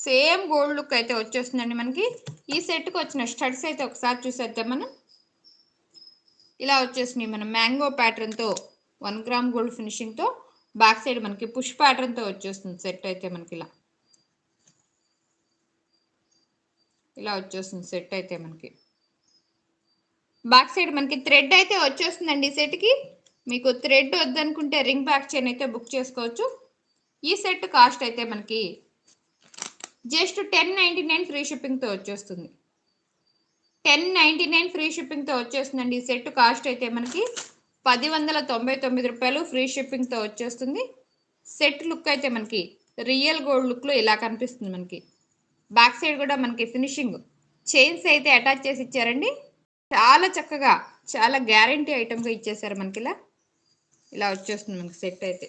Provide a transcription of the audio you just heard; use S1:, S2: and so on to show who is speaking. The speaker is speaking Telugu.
S1: సేమ్ గోల్డ్ లుక్ అయితే వచ్చేస్తుందండి మనకి. ఈ సెట్కి వచ్చిన స్టడ్స్ అయితే ఒకసారి చూసేద్దాం మనం. ఇలా వచ్చేసినాయి మనం మ్యాంగో ప్యాటర్న్తో 1 గ్రామ్ గోల్డ్ ఫినిషింగ్తో. బ్యాక్ సైడ్ మనకి పుష్ ప్యాటర్న్తో వచ్చేస్తుంది సెట్ అయితే మనకి ఇలా వచ్చేస్తుంది సెట్ అయితే మనకి. బ్యాక్ సైడ్ మనకి థ్రెడ్ అయితే వచ్చేస్తుందండి ఈ సెట్కి. మీకు థ్రెడ్ వద్దనుకుంటే రింగ్ బ్యాక్ చైన్ అయితే బుక్ చేసుకోవచ్చు. ఈ సెట్ కాస్ట్ అయితే మనకి జస్ట్ 1099 ఫ్రీ షిప్పింగ్తో వచ్చేస్తుంది. 1099 ఫ్రీ షిప్పింగ్తో వచ్చేస్తుందండి. ఈ సెట్ కాస్ట్ అయితే మనకి 1099 రూపాయలు ఫ్రీ షిప్పింగ్తో వచ్చేస్తుంది. సెట్ లుక్ అయితే మనకి రియల్ గోల్డ్ లుక్లో ఇలా కనిపిస్తుంది మనకి. బ్యాక్ సైడ్ కూడా మనకి ఫినిషింగ్ చైన్స్ అయితే అటాచ్ చేసి ఇచ్చారండి. చాలా చక్కగా చాలా గ్యారంటీ ఐటమ్గా ఇచ్చేసారు మనకి. ఇలా వచ్చేస్తుంది మనకి సెట్ అయితే.